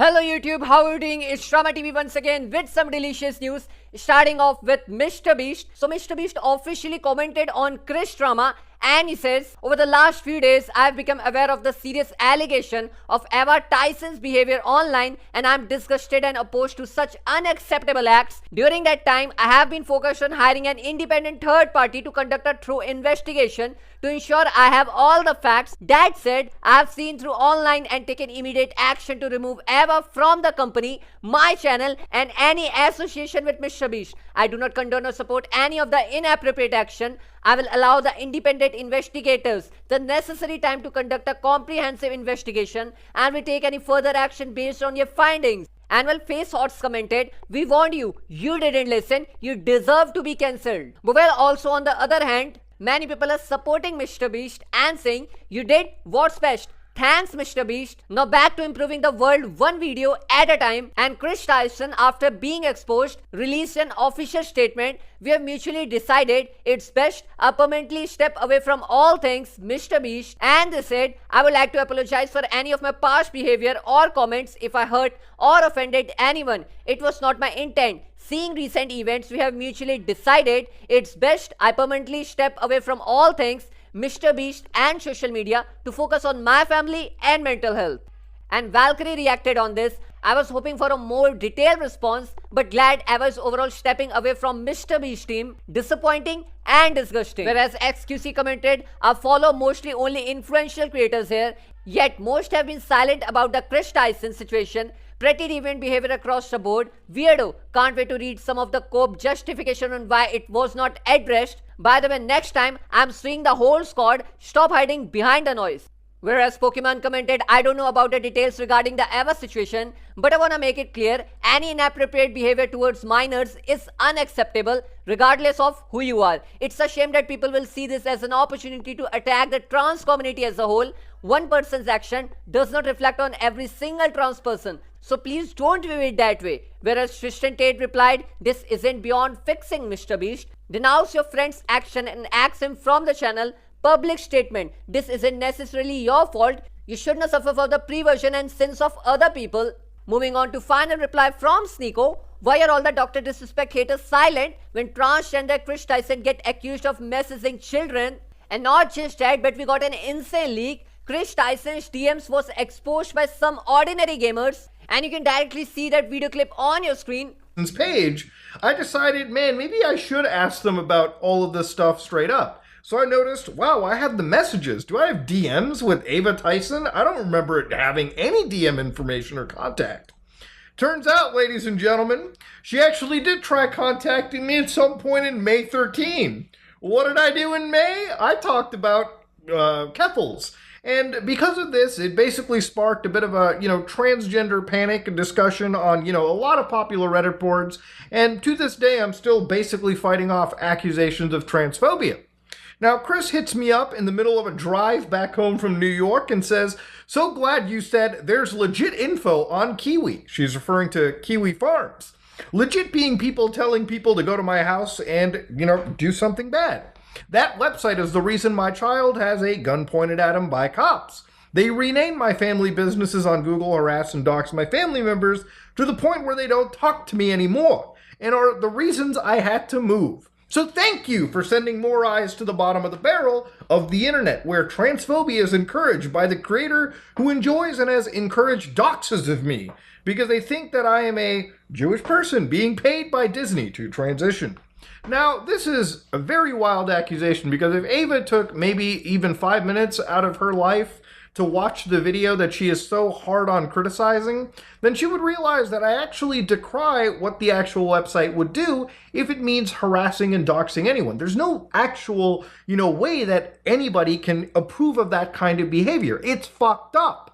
Hello YouTube, how are you doing? It's Shrama TV once again with some delicious news. Starting off with MrBeast. So MrBeast officially commented on Kris drama and he says, over the last few days, I've become aware of the serious allegation of Ava Tyson's behavior online and I'm disgusted and opposed to such unacceptable acts. During that time, I have been focused on hiring an independent third party to conduct a thorough investigation to ensure I have all the facts. That said, I have seen through online and taken immediate action to remove Ava from the company, my channel and any association with MrBeast. I do not condone or support any of the inappropriate action. I will allow the independent investigators the necessary time to conduct a comprehensive investigation and will take any further action based on your findings. And well, Face Horse commented, we warned you, you didn't listen, you deserve to be cancelled. But well, also on the other hand, many people are supporting MrBeast and saying, you did what's best. Thanks MrBeast. Now back to improving the world one video at a time, and Kris Tyson, after being exposed, released an official statement. We have mutually decided it's best I permanently step away from all things MrBeast, and they said, I would like to apologize for any of my past behavior or comments if I hurt or offended anyone. It was not my intent. Seeing recent events, we have mutually decided it's best I permanently step away from all things MrBeast and social media to focus on my family and mental health. And Valkyrie reacted on this. I was hoping for a more detailed response, but glad Ava is overall stepping away from MrBeast team. Disappointing and disgusting. Whereas XQC commented, I follow mostly only influential creators here, yet most have been silent about the Kris Tyson situation. Pretty deviant behavior across the board. Weirdo. Can't wait to read some of the COP justification on why it was not addressed. By the way, next time I'm suing the whole squad. Stop hiding behind the noise. Whereas Pokemon commented, I don't know about the details regarding the Ava situation, but I want to make it clear, any inappropriate behavior towards minors is unacceptable regardless of who you are. It's a shame that people will see this as an opportunity to attack the trans community as a whole. One person's action does not reflect on every single trans person. So please don't view it that way. Whereas Tristan Tate replied, this isn't beyond fixing MrBeast. Denounce your friend's action and axe him from the channel. Public statement. This isn't necessarily your fault. You should not suffer for the perversion and sins of other people. Moving on to final reply from Sneeko. Why are all the Dr. Disrespect haters silent when transgender Kris Tyson get accused of messaging children? And not just that, but we got an insane leak. Kris Tyson's DMs was exposed by some ordinary gamers. And you can directly see that video clip on your screen. Page, I decided, man, maybe I should ask them about all of this stuff straight up. So I noticed, wow, I have the messages. Do I have DMs with Ava Tyson? I don't remember it having any DM information or contact. Turns out, ladies and gentlemen, she actually did try contacting me at some point in May 13. What did I do in May? I talked about Keffels. And because of this, it basically sparked a bit of a, transgender panic and discussion on, a lot of popular Reddit boards. And to this day, I'm still basically fighting off accusations of transphobia. Now, Kris hits me up in the middle of a drive back home from New York and says, so glad you said there's legit info on Kiwi. She's referring to Kiwi Farms. Legit being people telling people to go to my house and, do something bad. That website is the reason my child has a gun pointed at him by cops. They rename my family businesses on Google, harass and dox my family members to the point where they don't talk to me anymore, and are the reasons I had to move. So thank you for sending more eyes to the bottom of the barrel of the internet, where transphobia is encouraged by the creator who enjoys and has encouraged doxes of me, because they think that I am a Jewish person being paid by Disney to transition. Now, this is a very wild accusation, because if Ava took maybe even 5 minutes out of her life to watch the video that she is so hard on criticizing, then she would realize that I actually decry what the actual website would do if it means harassing and doxing anyone. There's no actual, way that anybody can approve of that kind of behavior. It's fucked up.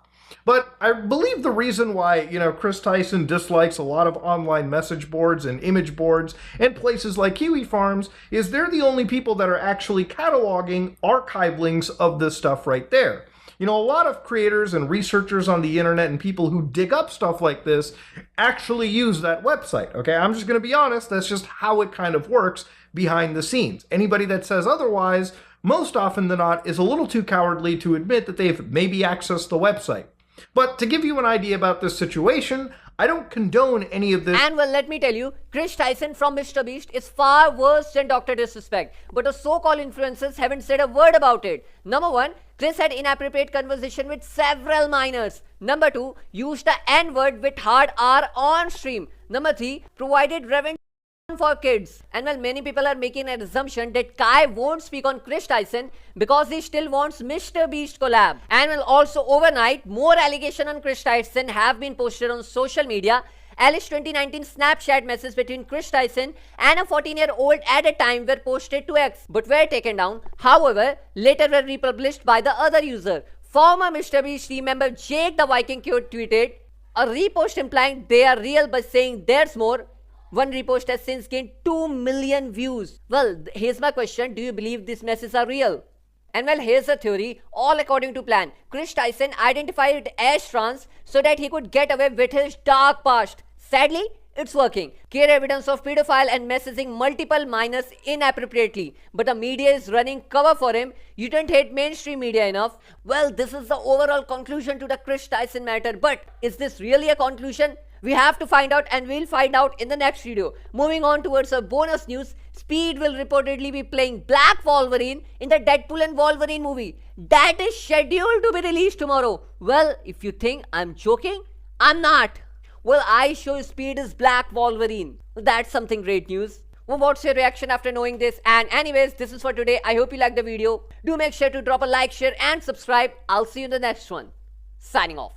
But I believe the reason why, Kris Tyson dislikes a lot of online message boards and image boards and places like Kiwi Farms is they're the only people that are actually cataloging archive links of this stuff right there. A lot of creators and researchers on the internet and people who dig up stuff like this actually use that website, okay? I'm just going to be honest, that's just how it kind of works behind the scenes. Anybody that says otherwise, most often than not, is a little too cowardly to admit that they've maybe accessed the website. But to give you an idea about this situation, I don't condone any of this. And well, let me tell you, Kris Tyson from MrBeast is far worse than Dr. Disrespect. But the so-called influencers haven't said a word about it. Number 1, Kris had inappropriate conversation with several minors. Number 2, used the N-word with hard R on stream. Number 3, provided revenge for kids. And well, many people are making an assumption that Kai won't speak on Kris Tyson because he still wants MrBeast collab. And well, also overnight, more allegations on Kris Tyson have been posted on social media. Alice 2019 Snapchat messages between Kris Tyson and a 14-year-old at a time were posted to X, but were taken down. However, later were republished by the other user. Former MrBeast team member Jake the Viking Cute tweeted a repost implying they are real by saying there's more. One repost has since gained 2 million views. Well, here's my question. Do you believe these messages are real? And well, here's the theory. All according to plan. Kris Tyson identified as trans so that he could get away with his dark past. Sadly, it's working. Clear evidence of pedophile and messaging multiple minors inappropriately. But the media is running cover for him. You don't hate mainstream media enough. Well, this is the overall conclusion to the Kris Tyson matter. But is this really a conclusion? We have to find out, and we'll find out in the next video. Moving on towards a bonus news, Speed will reportedly be playing Black Wolverine in the Deadpool and Wolverine movie. That is scheduled to be released tomorrow. Well, if you think I'm joking, I'm not. Well, I show Speed is Black Wolverine. That's something great news. Well, what's your reaction after knowing this? And anyways, this is for today. I hope you liked the video. Do make sure to drop a like, share and subscribe. I'll see you in the next one. Signing off.